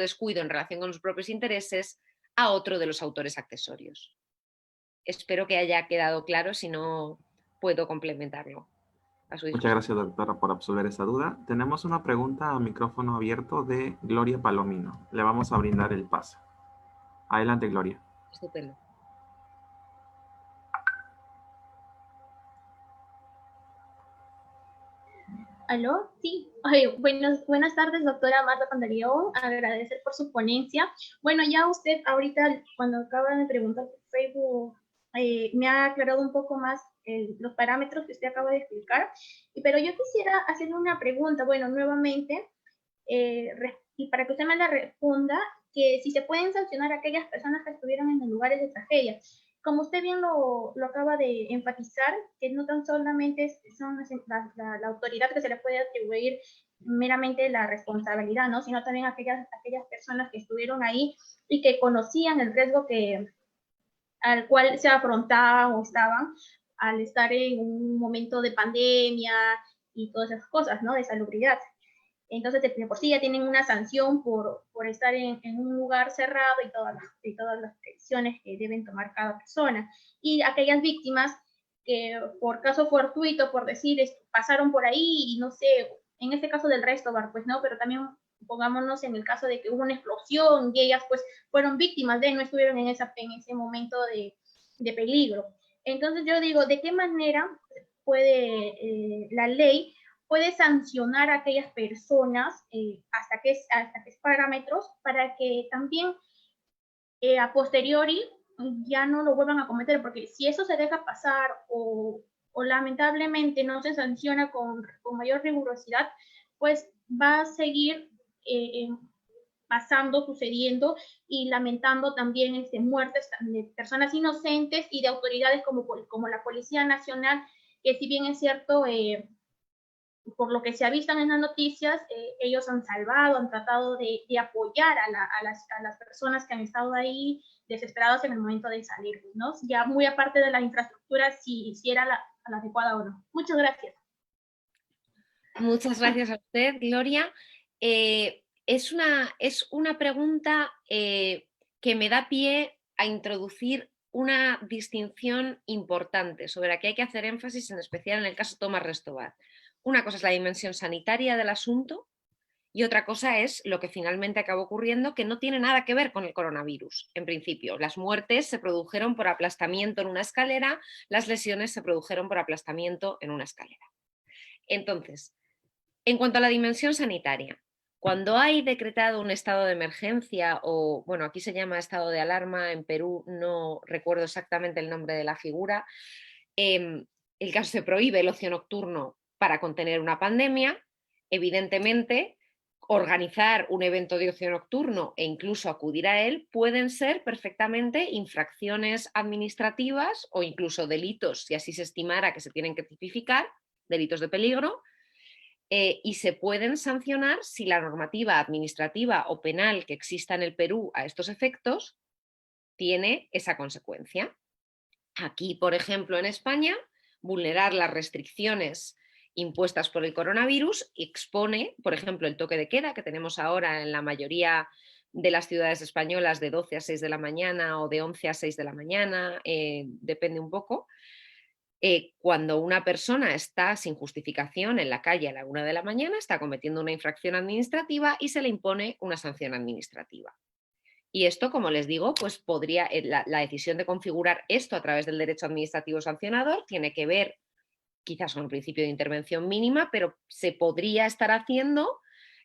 descuido en relación con sus propios intereses a otro de los autores accesorios. Espero que haya quedado claro, si no puedo complementarlo. Muchas gracias, doctora, por absolver esa duda. Tenemos una pregunta a micrófono abierto de Gloria Palomino. Le vamos a brindar el paso. Adelante, Gloria. Estupendo. ¿Aló? Sí. Buenas tardes, doctora Marta Pantaleón. Agradecer por su ponencia. Bueno, ya usted ahorita, cuando acaba de preguntar por Facebook, me ha aclarado un poco más los parámetros que usted acaba de explicar. Pero yo quisiera hacerle una pregunta, bueno, nuevamente, y para que usted me la responda, que si se pueden sancionar a aquellas personas que estuvieron en los lugares de tragedia. Como usted bien lo acaba de enfatizar, que no tan solamente son la autoridad que se le puede atribuir meramente la responsabilidad, ¿no? Sino también aquellas personas que estuvieron ahí y que conocían el riesgo al cual se afrontaban o estaban al estar en un momento de pandemia y todas esas cosas, ¿no? De salubridad. Entonces, de por sí ya tienen una sanción por estar en un lugar cerrado y todas las previsiones que deben tomar cada persona. Y aquellas víctimas que por caso fortuito, por decir, pasaron por ahí y no sé, en este caso del Restobar, pues no, pero también pongámonos en el caso de que hubo una explosión y ellas pues fueron víctimas no estuvieron en ese momento de peligro. Entonces yo digo, ¿de qué manera puede la ley puede sancionar a aquellas personas hasta qué parámetros para que también a posteriori ya no lo vuelvan a cometer? Porque si eso se deja pasar o lamentablemente no se sanciona con mayor rigurosidad, pues va a seguir pasando, sucediendo y lamentando también muertes de personas inocentes y de autoridades como la Policía Nacional, que si bien es cierto, por lo que se ha visto en las noticias, ellos han salvado, han tratado de apoyar a las personas que han estado ahí desesperadas en el momento de salir, ¿no? Ya muy aparte de la infraestructura, si era la adecuada o no. Muchas gracias. Muchas gracias a usted, Gloria. Es una pregunta que me da pie a introducir una distinción importante sobre la que hay que hacer énfasis, en especial en el caso Tomás Restobar. Una cosa es la dimensión sanitaria del asunto y otra cosa es lo que finalmente acabó ocurriendo, que no tiene nada que ver con el coronavirus. En principio, las muertes se produjeron por aplastamiento en una escalera, las lesiones se produjeron por aplastamiento en una escalera. Entonces, en cuanto a la dimensión sanitaria, cuando hay decretado un estado de emergencia o, bueno, aquí se llama estado de alarma, en Perú no recuerdo exactamente el nombre de la figura, el caso se prohíbe el ocio nocturno para contener una pandemia, evidentemente organizar un evento de ocio nocturno e incluso acudir a él pueden ser perfectamente infracciones administrativas o incluso delitos, si así se estimara que se tienen que tipificar, delitos de peligro, y se pueden sancionar si la normativa administrativa o penal que exista en el Perú a estos efectos tiene esa consecuencia. Aquí, por ejemplo, en España, vulnerar las restricciones impuestas por el coronavirus y expone, por ejemplo, el toque de queda que tenemos ahora en la mayoría de las ciudades españolas de 12 a 6 de la mañana o de 11 a 6 de la mañana, depende un poco. Cuando una persona está sin justificación en la calle a la 1 de la mañana, está cometiendo una infracción administrativa y se le impone una sanción administrativa. Y esto, como les digo, pues podría, la decisión de configurar esto a través del derecho administrativo sancionador tiene que ver quizás con un principio de intervención mínima, pero se podría estar haciendo,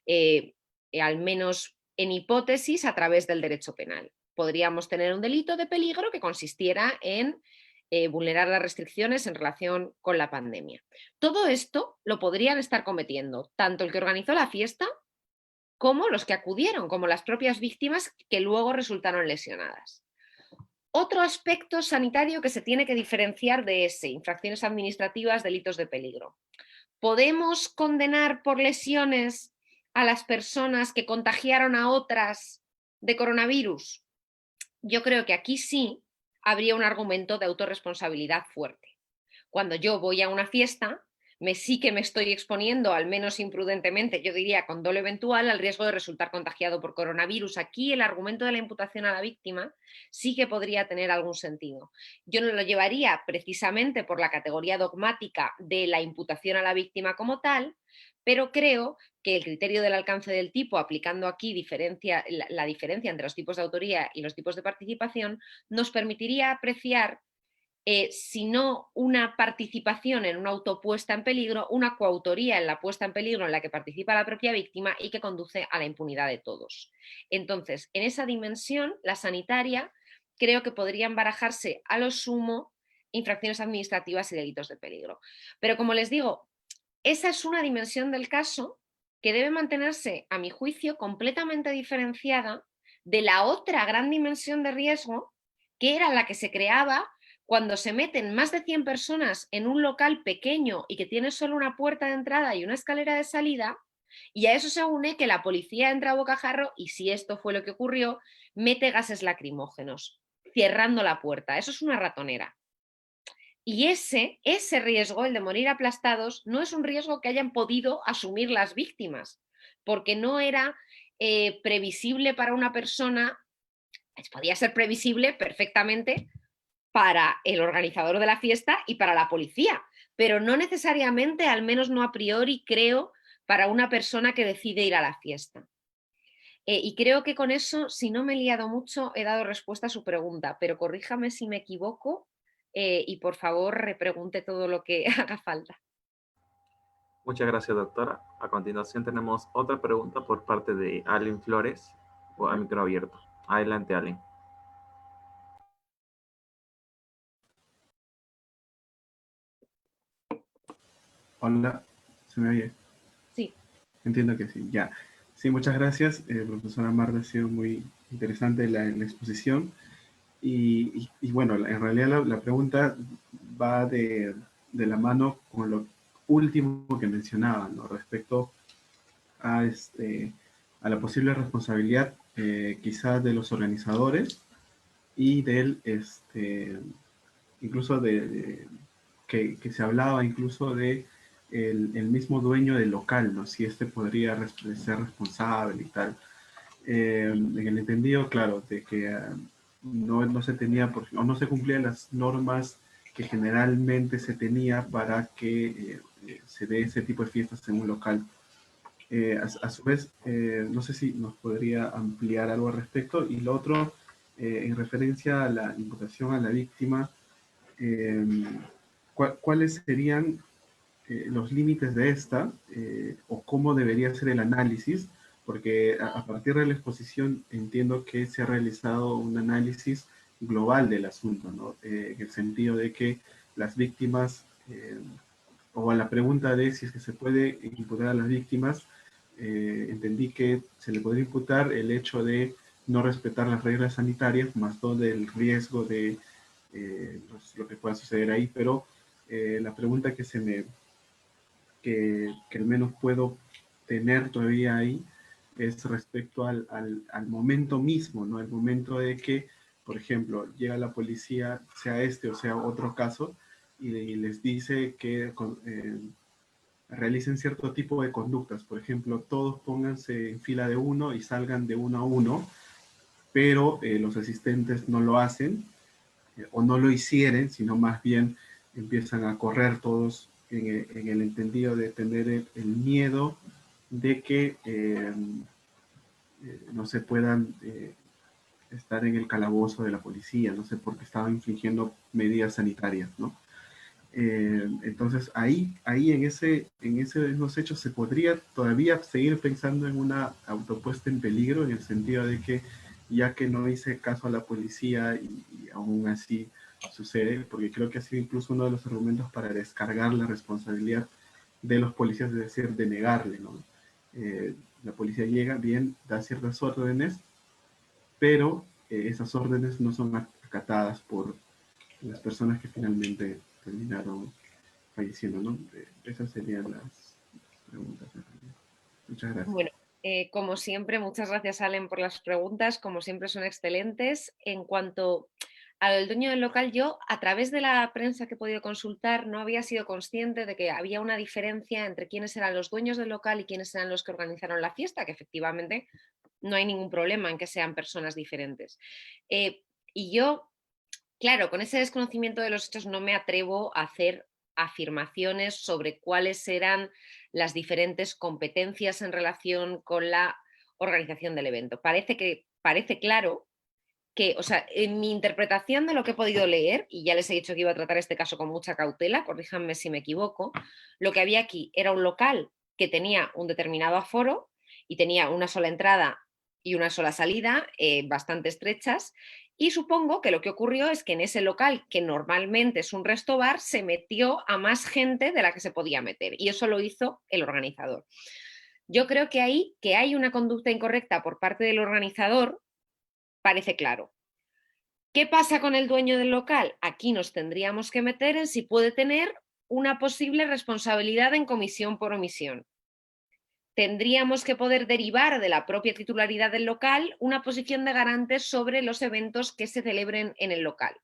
al menos en hipótesis, a través del derecho penal. Podríamos tener un delito de peligro que consistiera en vulnerar las restricciones en relación con la pandemia. Todo esto lo podrían estar cometiendo tanto el que organizó la fiesta como los que acudieron, como las propias víctimas que luego resultaron lesionadas. Otro aspecto sanitario que se tiene que diferenciar de ese, infracciones administrativas, delitos de peligro. ¿Podemos condenar por lesiones a las personas que contagiaron a otras de coronavirus? Yo creo que aquí sí habría un argumento de autorresponsabilidad fuerte. Cuando yo voy a una fiesta, sí que me estoy exponiendo, al menos imprudentemente, yo diría con dolo eventual, al riesgo de resultar contagiado por coronavirus. Aquí el argumento de la imputación a la víctima sí que podría tener algún sentido. Yo no lo llevaría precisamente por la categoría dogmática de la imputación a la víctima como tal, pero creo que el criterio del alcance del tipo, aplicando aquí la diferencia entre los tipos de autoría y los tipos de participación, nos permitiría apreciar si no una participación en una autopuesta en peligro, una coautoría en la puesta en peligro en la que participa la propia víctima y que conduce a la impunidad de todos. Entonces, en esa dimensión, la sanitaria, creo que podrían barajarse a lo sumo infracciones administrativas y delitos de peligro. Pero como les digo, esa es una dimensión del caso que debe mantenerse, a mi juicio, completamente diferenciada de la otra gran dimensión de riesgo, que era la que se creaba cuando se meten más de 100 personas en un local pequeño y que tiene solo una puerta de entrada y una escalera de salida, y a eso se une que la policía entra a bocajarro y, si esto fue lo que ocurrió, mete gases lacrimógenos, cerrando la puerta. Eso es una ratonera. Y ese riesgo, el de morir aplastados, no es un riesgo que hayan podido asumir las víctimas, porque no era previsible para una persona, podía ser previsible perfectamente para el organizador de la fiesta y para la policía, pero no necesariamente, al menos no a priori, creo, para una persona que decide ir a la fiesta. Y creo que con eso, si no me he liado mucho, he dado respuesta a su pregunta, pero corríjame si me equivoco y por favor repregunte todo lo que haga falta. Muchas gracias, doctora. A continuación tenemos otra pregunta por parte de Allen Flores, a micro abierto. Adelante, Allen. Hola, ¿se me oye? Sí. Entiendo que sí, ya. Sí, muchas gracias, profesora Marta, ha sido muy interesante la exposición. Y bueno, en realidad la pregunta va de la mano con lo último que mencionaba, ¿no? Respecto a, a la posible responsabilidad quizás de los organizadores y del, incluso que se hablaba incluso de el mismo dueño del local, ¿no? Si podría ser responsable y tal. En el entendido, claro, de que no se tenía, o no se cumplían las normas que generalmente se tenía para que se dé ese tipo de fiestas en un local. A su vez, no sé si nos podría ampliar algo al respecto. Y lo otro, en referencia a la imputación a la víctima, ¿cuáles serían los límites de esta o cómo debería ser el análisis? Porque a partir de la exposición entiendo que se ha realizado un análisis global del asunto, ¿no? En el sentido de que las víctimas, o a la pregunta de si es que se puede imputar a las víctimas, entendí que se le podría imputar el hecho de no respetar las reglas sanitarias, más todo el riesgo de lo que pueda suceder ahí, pero la pregunta que al menos puedo tener todavía ahí es respecto al momento mismo, ¿no? El momento de que, por ejemplo, llega la policía, sea este o sea otro caso, y les dice que realicen cierto tipo de conductas. Por ejemplo, todos pónganse en fila de uno y salgan de uno a uno, pero los asistentes no lo hacen o no lo hicieren, sino más bien empiezan a correr todos en el entendido de tener el miedo de que no se puedan estar en el calabozo de la policía, no sé, porque estaban infringiendo medidas sanitarias, ¿no? Entonces ahí en esos hechos se podría todavía seguir pensando en una autopuesta en peligro, en el sentido de que ya que no hice caso a la policía y aún así sucede, porque creo que ha sido incluso uno de los argumentos para descargar la responsabilidad de los policías, es decir, de negarle, ¿no? La policía llega, bien, da ciertas órdenes, pero esas órdenes no son acatadas por las personas que finalmente terminaron falleciendo, ¿no? Esas serían las preguntas. Muchas gracias. Bueno, como siempre, muchas gracias, Allen, por las preguntas. Como siempre, son excelentes. En cuanto al dueño del local, yo, a través de la prensa que he podido consultar, no había sido consciente de que había una diferencia entre quiénes eran los dueños del local y quiénes eran los que organizaron la fiesta, que efectivamente no hay ningún problema en que sean personas diferentes. Y yo, claro, con ese desconocimiento de los hechos no me atrevo a hacer afirmaciones sobre cuáles eran las diferentes competencias en relación con la organización del evento. Parece claro que, o sea, en mi interpretación de lo que he podido leer, y ya les he dicho que iba a tratar este caso con mucha cautela, corríjanme si me equivoco, lo que había aquí era un local que tenía un determinado aforo y tenía una sola entrada y una sola salida, bastante estrechas, y supongo que lo que ocurrió es que en ese local, que normalmente es un resto bar, se metió a más gente de la que se podía meter, y eso lo hizo el organizador. Yo creo que ahí que hay una conducta incorrecta por parte del organizador parece claro. ¿Qué pasa con el dueño del local? Aquí nos tendríamos que meter en si puede tener una posible responsabilidad en comisión por omisión. Tendríamos que poder derivar de la propia titularidad del local una posición de garantes sobre los eventos que se celebren en el local.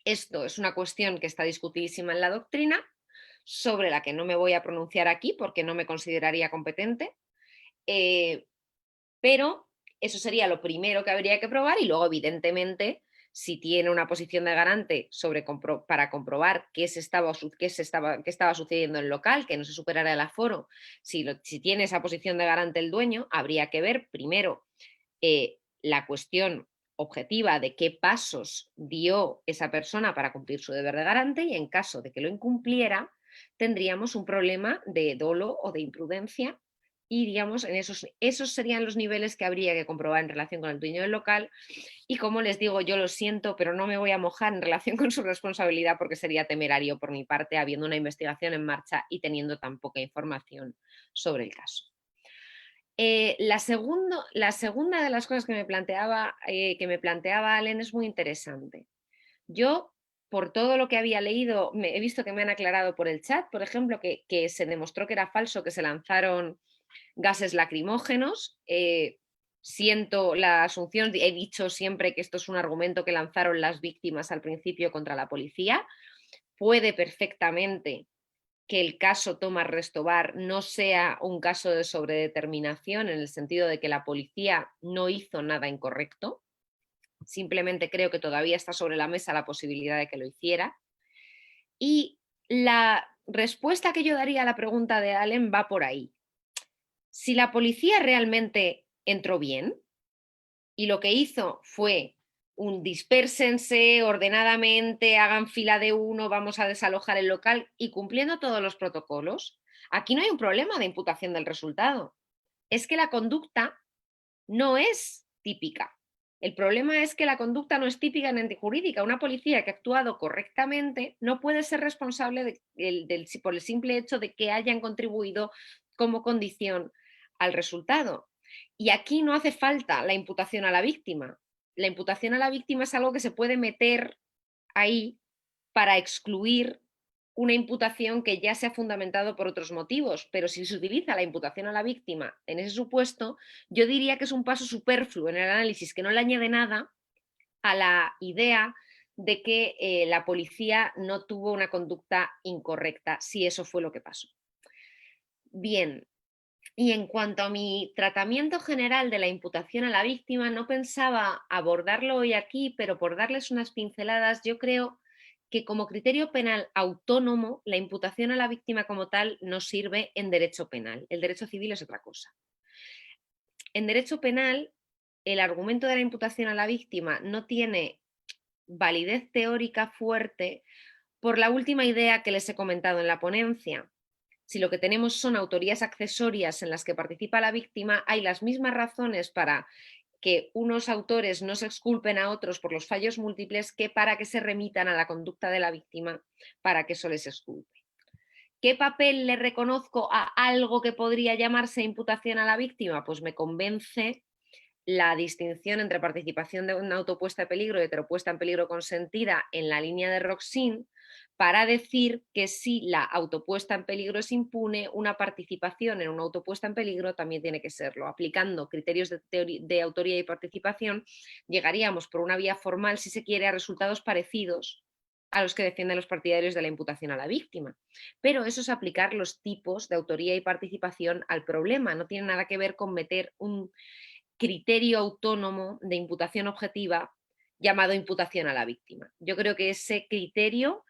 Esto es una cuestión que está discutidísima en la doctrina, sobre la que no me voy a pronunciar aquí porque no me consideraría competente, pero eso sería lo primero que habría que probar, y luego, evidentemente, si tiene una posición de garante para comprobar qué estaba sucediendo en el local, que no se superara el aforo, si tiene esa posición de garante el dueño, habría que ver primero la cuestión objetiva de qué pasos dio esa persona para cumplir su deber de garante, y en caso de que lo incumpliera, tendríamos un problema de dolo o de imprudencia. Y digamos, esos serían los niveles que habría que comprobar en relación con el dueño del local. Y como les digo, yo lo siento, pero no me voy a mojar en relación con su responsabilidad, porque sería temerario por mi parte, habiendo una investigación en marcha y teniendo tan poca información sobre el caso. La segunda de las cosas que me planteaba Allen es muy interesante. Yo, por todo lo que había leído, he visto que me han aclarado por el chat, por ejemplo, que se demostró que era falso, que se lanzaron gases lacrimógenos. Siento la asunción, he dicho siempre que esto es un argumento que lanzaron las víctimas al principio contra la policía. Puede perfectamente que el caso Tomás Restobar no sea un caso de sobredeterminación, en el sentido de que la policía no hizo nada incorrecto. Simplemente creo que todavía está sobre la mesa la posibilidad de que lo hiciera. Y la respuesta que yo daría a la pregunta de Allen va por ahí. Si la policía realmente entró bien y lo que hizo fue un dispérsense ordenadamente, hagan fila de uno, vamos a desalojar el local, y cumpliendo todos los protocolos, aquí no hay un problema de imputación del resultado. Es que la conducta no es típica. El problema es que la conducta no es típica ni antijurídica. Una policía que ha actuado correctamente no puede ser responsable por el simple hecho de que hayan contribuido como condición al resultado. Y aquí no hace falta la imputación a la víctima. La imputación a la víctima es algo que se puede meter ahí para excluir una imputación que ya se ha fundamentado por otros motivos, pero si se utiliza la imputación a la víctima en ese supuesto, yo diría que es un paso superfluo en el análisis, que no le añade nada a la idea de que la policía no tuvo una conducta incorrecta, si eso fue lo que pasó. Bien, y en cuanto a mi tratamiento general de la imputación a la víctima, no pensaba abordarlo hoy aquí, pero por darles unas pinceladas, yo creo que como criterio penal autónomo, la imputación a la víctima como tal no sirve en derecho penal. El derecho civil es otra cosa. En derecho penal, el argumento de la imputación a la víctima no tiene validez teórica fuerte por la última idea que les he comentado en la ponencia. Si lo que tenemos son autorías accesorias en las que participa la víctima, hay las mismas razones para que unos autores no se exculpen a otros por los fallos múltiples que para que se remitan a la conducta de la víctima para que eso les exculpe. ¿Qué papel le reconozco a algo que podría llamarse imputación a la víctima? Pues me convence la distinción entre participación de una autopuesta en peligro y heteropuesta en peligro consentida en la línea de Roxin para decir que si la autopuesta en peligro es impune, una participación en una autopuesta en peligro también tiene que serlo. Aplicando criterios de autoría y participación, llegaríamos por una vía formal, si se quiere, a resultados parecidos a los que defienden los partidarios de la imputación a la víctima. Pero eso es aplicar los tipos de autoría y participación al problema, no tiene nada que ver con meter un criterio autónomo de imputación objetiva llamado imputación a la víctima. Yo creo que ese criterio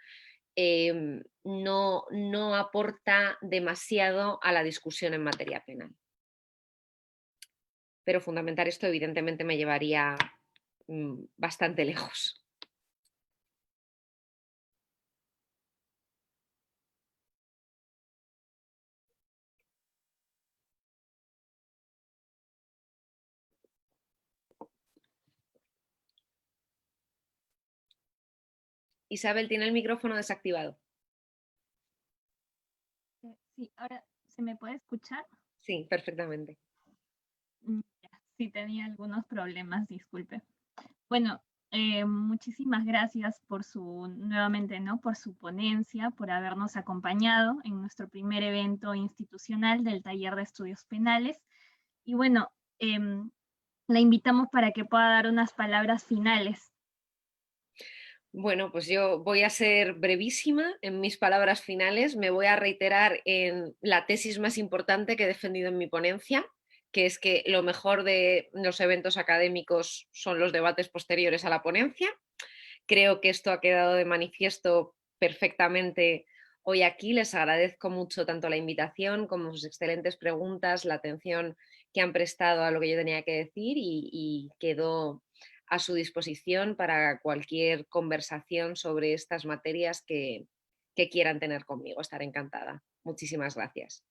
no aporta demasiado a la discusión en materia penal. Pero fundamentar esto evidentemente me llevaría bastante lejos. Isabel, tiene el micrófono desactivado. Sí, ahora, ¿se me puede escuchar? Sí, perfectamente. Sí, tenía algunos problemas, disculpe. Bueno, muchísimas gracias por nuevamente, ¿no? Por su ponencia, por habernos acompañado en nuestro primer evento institucional del taller de estudios penales. Y bueno, la invitamos para que pueda dar unas palabras finales. Bueno, pues yo voy a ser brevísima en mis palabras finales. Me voy a reiterar en la tesis más importante que he defendido en mi ponencia, que es que lo mejor de los eventos académicos son los debates posteriores a la ponencia. Creo que esto ha quedado de manifiesto perfectamente hoy aquí. Les agradezco mucho tanto la invitación como sus excelentes preguntas, la atención que han prestado a lo que yo tenía que decir y quedo a su disposición para cualquier conversación sobre estas materias que quieran tener conmigo. Estaré encantada. Muchísimas gracias.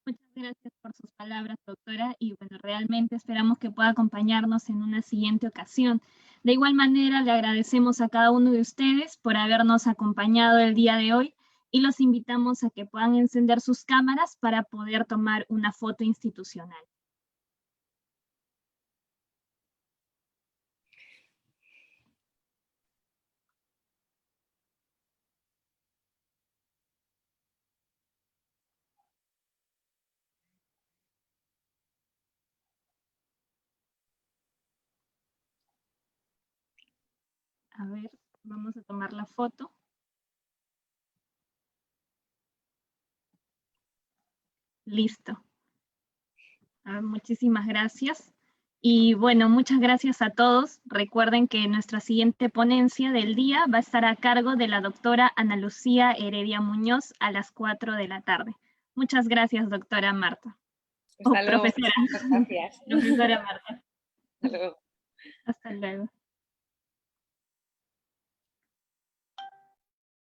Muchas gracias por sus palabras, doctora, y bueno, realmente esperamos que pueda acompañarnos en una siguiente ocasión. De igual manera, le agradecemos a cada uno de ustedes por habernos acompañado el día de hoy y los invitamos a que puedan encender sus cámaras para poder tomar una foto institucional. A ver, vamos a tomar la foto. Listo. Muchísimas gracias. Y bueno, muchas gracias a todos. Recuerden que nuestra siguiente ponencia del día va a estar a cargo de la doctora Ana Lucía Heredia Muñoz a las 4 de la tarde. Muchas gracias, doctora Marta. Hasta luego. Profesora. Gracias. Profesora Marta. Hasta luego. Hasta luego.